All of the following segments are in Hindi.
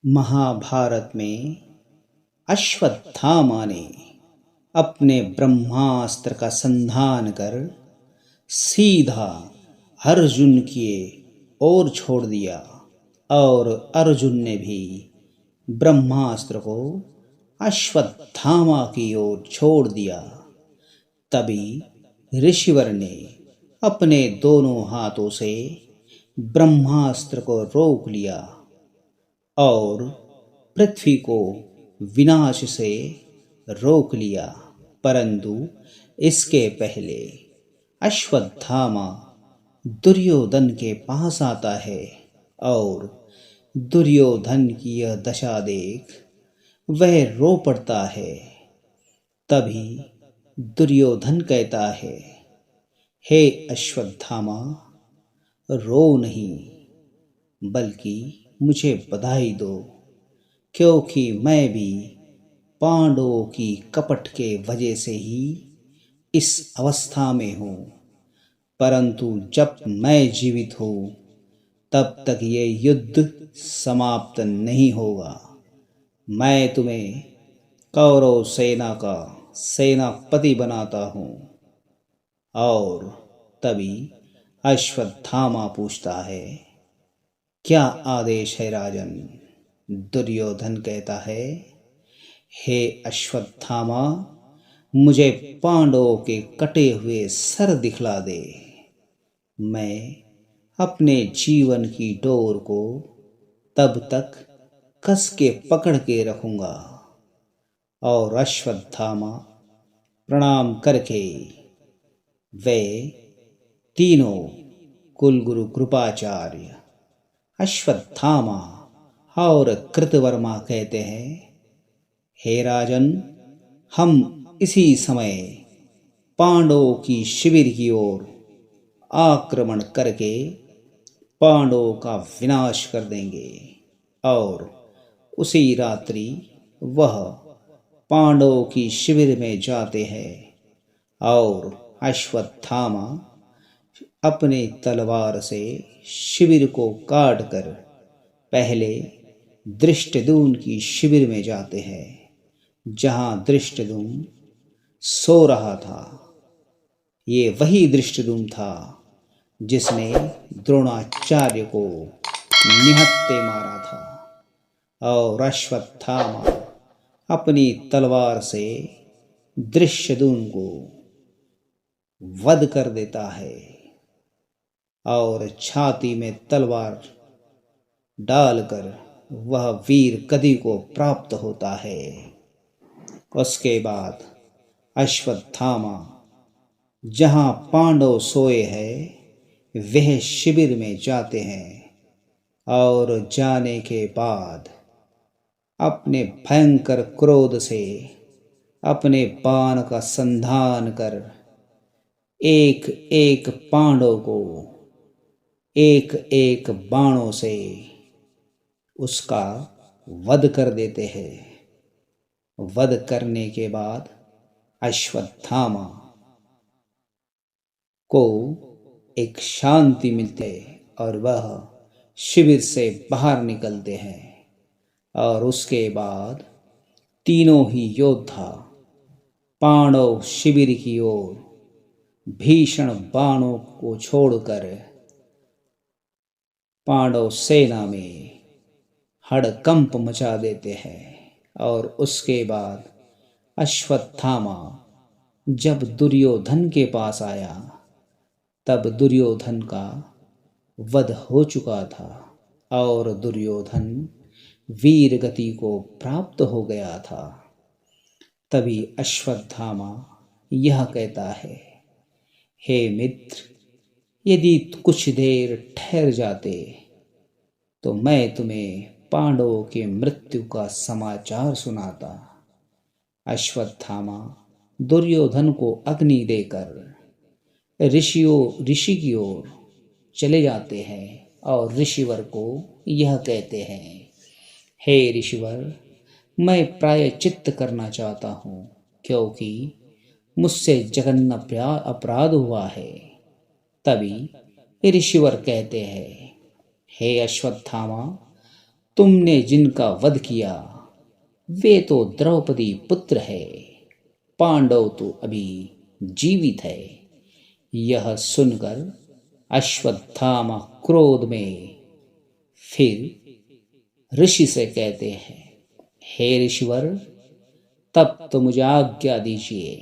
महाभारत में अश्वत्थामा ने अपने ब्रह्मास्त्र का संधान कर सीधा अर्जुन की ओर छोड़ दिया और अर्जुन ने भी ब्रह्मास्त्र को अश्वत्थामा की ओर छोड़ दिया। तभी ऋषिवर ने अपने दोनों हाथों से ब्रह्मास्त्र को रोक लिया और पृथ्वी को विनाश से रोक लिया। परंतु इसके पहले अश्वत्थामा दुर्योधन के पास आता है और दुर्योधन की यह दशा देख वह रो पड़ता है। तभी दुर्योधन कहता है, हे अश्वत्थामा, रो नहीं बल्कि मुझे बधाई दो, क्योंकि मैं भी पांडवों की कपट के वजह से ही इस अवस्था में हूँ। परंतु जब मैं जीवित हूँ तब तक ये युद्ध समाप्त नहीं होगा। मैं तुम्हें कौरव सेना का सेनापति बनाता हूँ। और तभी अश्वत्थामा पूछता है, क्या आदेश है राजन? दुर्योधन कहता है, हे अश्वत्थामा, मुझे पांडवों के कटे हुए सर दिखला दे। मैं अपने जीवन की डोर को तब तक कस के पकड़ के रखूंगा। और अश्वत्थामा प्रणाम करके वे तीनों कुलगुरु कृपाचार्य, अश्वत्थामा और कृतवर्मा कहते हैं, हे राजन, हम इसी समय पांडवों की शिविर की ओर आक्रमण करके पांडवों का विनाश कर देंगे। और उसी रात्रि वह पांडवों की शिविर में जाते हैं और अश्वत्थामा अपने तलवार से शिविर को काट कर पहले धृष्टद्युम्न की शिविर में जाते हैं, जहां धृष्टद्युम्न सो रहा था। ये वही धृष्टद्युम्न था जिसने द्रोणाचार्य को निहत्थे मारा था। और अश्वत्थामा अपनी तलवार से धृष्टद्युम्न को वध कर देता है और छाती में तलवार डालकर वह वीर गति को प्राप्त होता है। उसके बाद अश्वत्थामा जहां पांडव सोए हैं वह शिविर में जाते हैं और जाने के बाद अपने भयंकर क्रोध से अपने बाण का संधान कर एक एक पांडव को एक एक बाणों से उसका वध कर देते हैं। वध करने के बाद अश्वत्थामा को एक शांति मिलती है और वह शिविर से बाहर निकलते हैं। और उसके बाद तीनों ही योद्धा पांडव शिविर की ओर भीषण बाणों को छोड़कर पांडव सेना में हड़कंप मचा देते हैं। और उसके बाद अश्वत्थामा जब दुर्योधन के पास आया तब दुर्योधन का वध हो चुका था और दुर्योधन वीर गति को प्राप्त हो गया था। तभी अश्वत्थामा यह कहता है, हे मित्र, यदि कुछ देर ठहर जाते तो मैं तुम्हें पांडवों के मृत्यु का समाचार सुनाता। अश्वत्थामा दुर्योधन को अग्नि देकर ऋषि की ओर चले जाते हैं और ऋषिवर को यह कहते हैं, हे ऋषिवर, मैं प्रायश्चित्त करना चाहता हूँ, क्योंकि मुझसे जघन्य अपराध हुआ है। तभी ऋषिवर कहते हैं, हे अश्वत्थामा, तुमने जिनका वध किया वे तो द्रौपदी पुत्र है, पांडव तो अभी जीवित है। यह सुनकर अश्वत्थामा क्रोध में फिर ऋषि से कहते हैं, हे ऋषिवर, तब तो मुझे आज्ञा दीजिए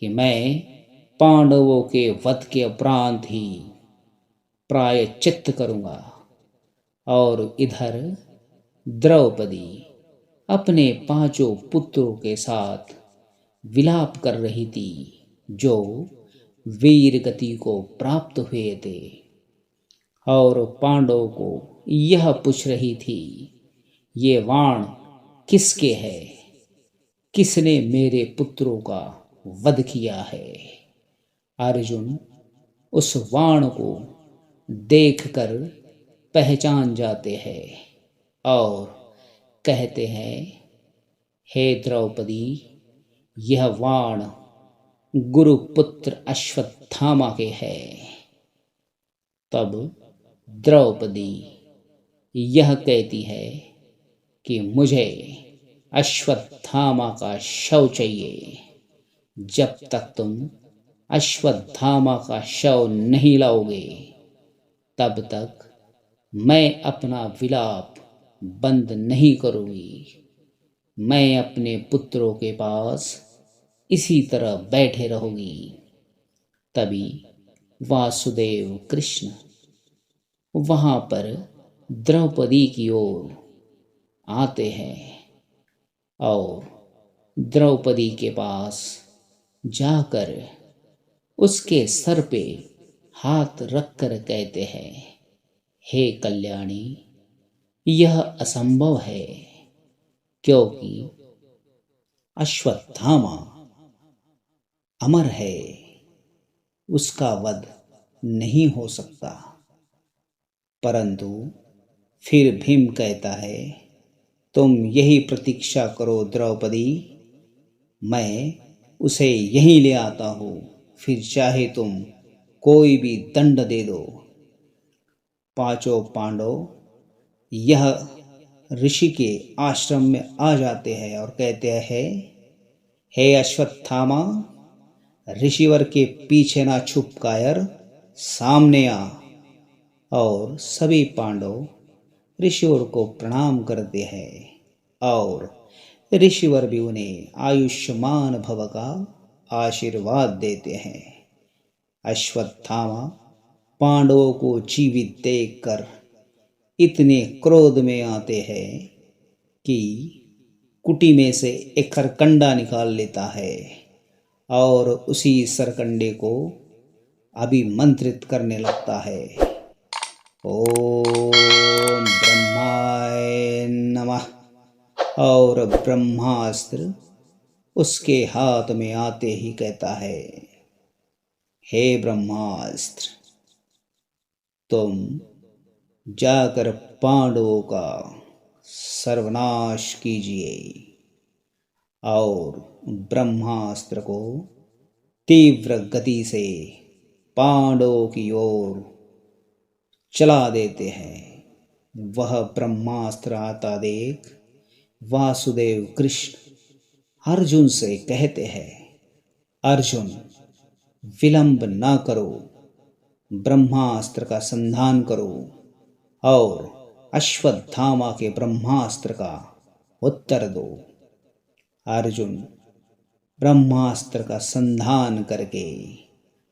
कि मैं पांडवों के वध के उपरांत ही प्रायश्चित्त करूंगा। और इधर द्रौपदी अपने पांचों पुत्रों के साथ विलाप कर रही थी, जो वीर गति को प्राप्त हुए थे, और पांडवों को यह पूछ रही थी, ये वाण किसके है, किसने मेरे पुत्रों का वध किया है। अर्जुन उस वाण को देखकर पहचान जाते हैं और कहते हैं, हे द्रौपदी, यह वाण गुरुपुत्र अश्वत्थामा के है। तब द्रौपदी यह कहती है कि मुझे अश्वत्थामा का शव चाहिए। जब तक तुम अश्वत्थामा का शव नहीं लाओगे, तब तक मैं अपना विलाप बंद नहीं करूंगी। मैं अपने पुत्रों के पास इसी तरह बैठे रहूंगी। तभी वासुदेव कृष्ण वहां पर द्रौपदी की ओर आते हैं और द्रौपदी के पास जाकर उसके सर पे हाथ रखकर कहते हैं, हे कल्याणी, यह असंभव है, क्योंकि अश्वत्थामा अमर है, उसका वध नहीं हो सकता। परंतु फिर भीम कहता है, तुम यही प्रतीक्षा करो द्रौपदी, मैं उसे यहीं ले आता हूँ, फिर चाहे तुम कोई भी दंड दे दो। पांचों पांडव यह ऋषि के आश्रम में आ जाते हैं और कहते हैं, हे अश्वत्थामा, ऋषिवर के पीछे ना छुप कर सामने आ। और सभी पांडव ऋषिवर को प्रणाम करते हैं और ऋषिवर भी उन्हें आयुष्मान भव का आशीर्वाद देते हैं। अश्वत्थामा पांडवों को जीवित देखकर इतने क्रोध में आते हैं कि कुटी में से एक सरकंडा निकाल लेता है और उसी सरकंडे को अभिमंत्रित करने लगता है। ओम ब्रह्माय नमः। और ब्रह्मास्त्र उसके हाथ में आते ही कहता है, हे ब्रह्मास्त्र, तुम जाकर पांडवों का सर्वनाश कीजिए। और ब्रह्मास्त्र को तीव्र गति से पांडवों की ओर चला देते हैं। वह ब्रह्मास्त्र आता देख वासुदेव कृष्ण अर्जुन से कहते हैं, अर्जुन, विलंब न करो, ब्रह्मास्त्र का संधान करो और अश्वत्थामा के ब्रह्मास्त्र का उत्तर दो। अर्जुन ब्रह्मास्त्र का संधान करके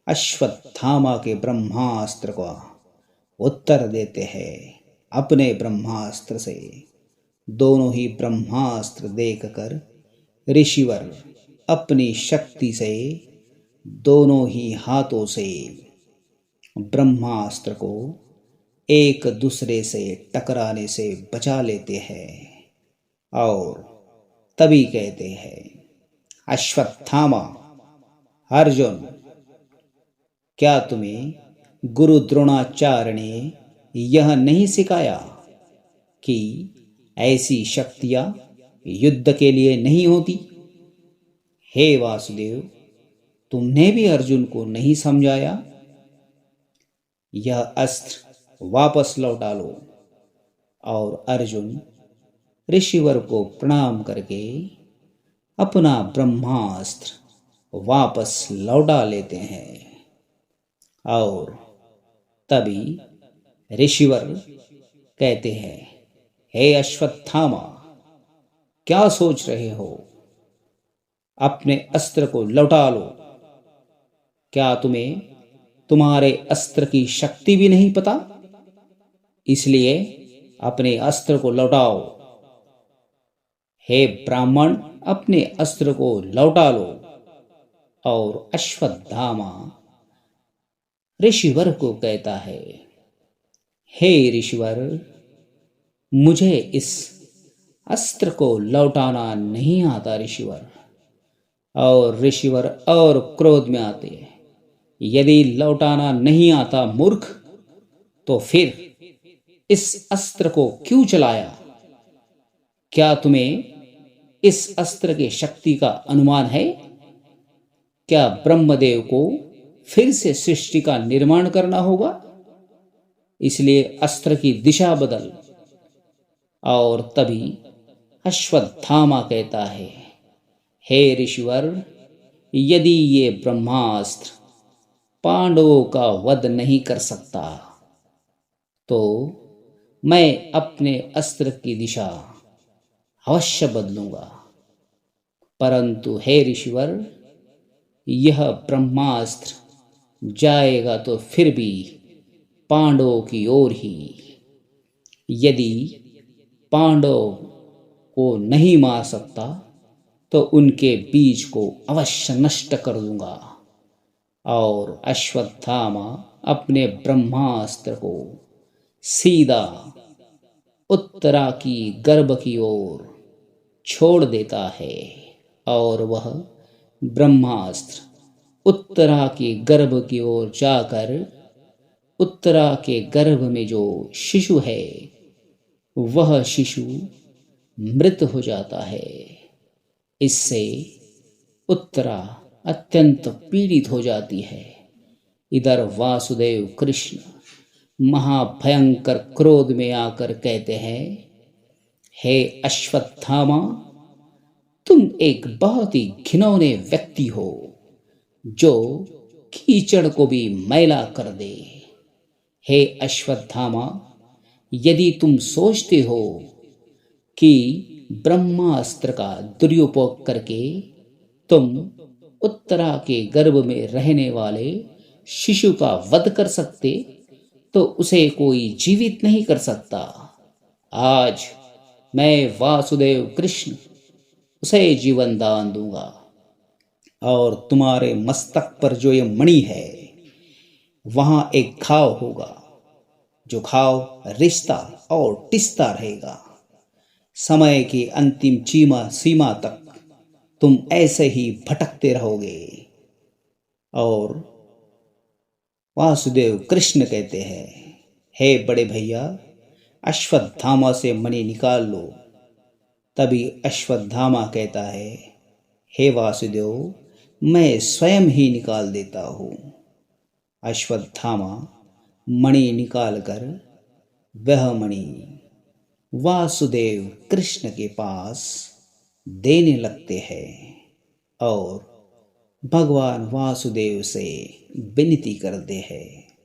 अश्वत्थामा के ब्रह्मास्त्र का उत्तर देते हैं अपने ब्रह्मास्त्र से। दोनों ही ब्रह्मास्त्र देखकर ऋषिवर अपनी शक्ति से दोनों ही हाथों से ब्रह्मास्त्र को एक दूसरे से टकराने से बचा लेते हैं और तभी कहते हैं, अश्वत्थामा, अर्जुन, क्या तुम्हें गुरु द्रोणाचार्य ने यह नहीं सिखाया कि ऐसी शक्तियां युद्ध के लिए नहीं होती? हे वासुदेव, तुमने भी अर्जुन को नहीं समझाया? यह अस्त्र वापस लौटा लो और अर्जुन ऋषिवर को प्रणाम करके अपना ब्रह्मास्त्र वापस लौटा लेते हैं। और तभी ऋषिवर कहते हैं, हे अश्वत्थामा, क्या सोच रहे हो? अपने अस्त्र को लौटा लो। क्या तुम्हें तुम्हारे अस्त्र की शक्ति भी नहीं पता? इसलिए अपने अस्त्र को लौटाओ। हे ब्राह्मण, अपने अस्त्र को लौटा लो। और अश्वत्थामा ऋषिवर को कहता है, हे ऋषिवर, मुझे इस अस्त्र को लौटाना नहीं आता ऋषिवर। और ऋषिवर और क्रोध में आते हैं, यदि लौटाना नहीं आता मूर्ख, तो फिर इस अस्त्र को क्यों चलाया? क्या तुम्हें इस अस्त्र की शक्ति का अनुमान है? क्या ब्रह्मदेव को फिर से सृष्टि का निर्माण करना होगा? इसलिए अस्त्र की दिशा बदल। और तभी अश्वत्थामा कहता है, हे ऋषिवर, यदि ये ब्रह्मास्त्र पांडवों का वध नहीं कर सकता, तो मैं अपने अस्त्र की दिशा अवश्य बदलूंगा। परंतु हे ऋषिवर, यह ब्रह्मास्त्र जाएगा तो फिर भी पांडवों की ओर ही। यदि पांडव को नहीं मार सकता, तो उनके बीज को अवश्य नष्ट कर दूंगा। और अश्वत्थामा अपने ब्रह्मास्त्र को सीधा उत्तरा की गर्भ की ओर छोड़ देता है। और वह ब्रह्मास्त्र उत्तरा के गर्भ की ओर जाकर उत्तरा के गर्भ में जो शिशु है, वह शिशु मृत हो जाता है। इससे उत्तरा अत्यंत पीड़ित हो जाती है। इधर वासुदेव कृष्ण महाभयंकर क्रोध में आकर कहते हैं, हे अश्वत्थामा, तुम एक बहुत ही घिनौने व्यक्ति हो, जो कीचड़ को भी मैला कर दे। हे अश्वत्थामा, यदि तुम सोचते हो कि ब्रह्मास्त्र का दुरुपयोग करके तुम उत्तरा के गर्भ में रहने वाले शिशु का वध कर सकते, तो उसे कोई जीवित नहीं कर सकता। आज मैं वासुदेव कृष्ण उसे जीवन दान दूंगा। और तुम्हारे मस्तक पर जो ये मणि है, वहां एक घाव होगा, जो घाव रिश्ता और टिसता रहेगा। समय की अंतिम सीमा तक तुम ऐसे ही भटकते रहोगे। और वासुदेव कृष्ण कहते हैं, हे बड़े भैया, अश्वत्थामा से मणि निकाल लो। तभी अश्वत्थामा कहता है, हे वासुदेव, मैं स्वयं ही निकाल देता हूँ। अश्वत्थामा मणि निकालकर वह मणि वासुदेव कृष्ण के पास देने लगते हैं और भगवान वासुदेव से विनती करते हैं,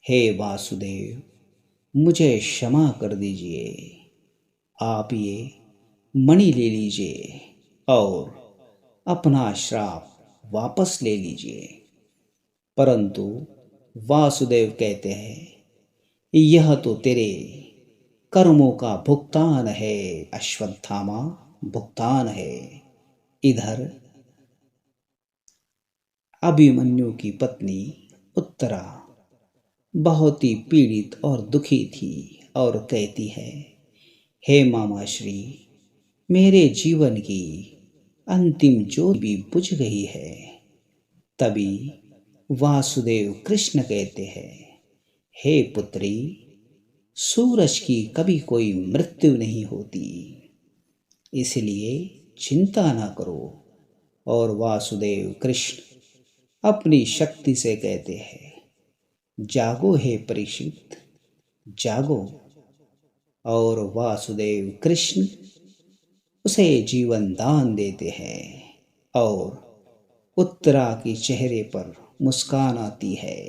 हे वासुदेव, मुझे क्षमा कर दीजिए। आप ये मणि ले लीजिए और अपना श्राप वापस ले लीजिए। परंतु वासुदेव कहते हैं, यह तो तेरे कर्मों का भुगतान है अश्वत्थामा, भुगतान है। इधर अभिमन्यु की पत्नी उत्तरा बहुत ही पीड़ित और दुखी थी और कहती है, हे मामा श्री, मेरे जीवन की अंतिम ज्योत भी बुझ गई है। तभी वासुदेव कृष्ण कहते हैं, हे पुत्री, सूरज की कभी कोई मृत्यु नहीं होती, इसलिए चिंता ना करो। और वासुदेव कृष्ण अपनी शक्ति से कहते हैं, जागो हे परीक्षित, जागो। और वासुदेव कृष्ण उसे जीवन दान देते हैं और उत्तरा के चेहरे पर मुस्कान आती है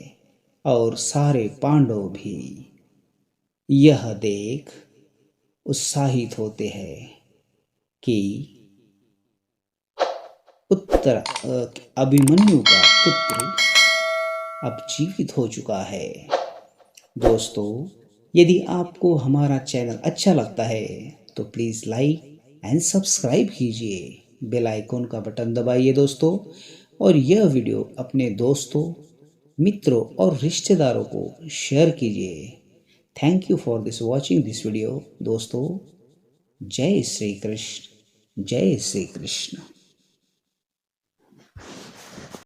और सारे पांडव भी यह देख उत्साहित होते हैं कि अभिमन्यु का पुत्र अब जीवित हो चुका है। दोस्तों, यदि आपको हमारा चैनल अच्छा लगता है तो प्लीज़ लाइक एंड सब्सक्राइब कीजिए, बेल आइकॉन का बटन दबाइए दोस्तों, और यह वीडियो अपने दोस्तों, मित्रों और रिश्तेदारों को शेयर कीजिए। Thank you for this watching this video दोस्तों। जय श्री कृष्ण, जय श्री कृष्ण।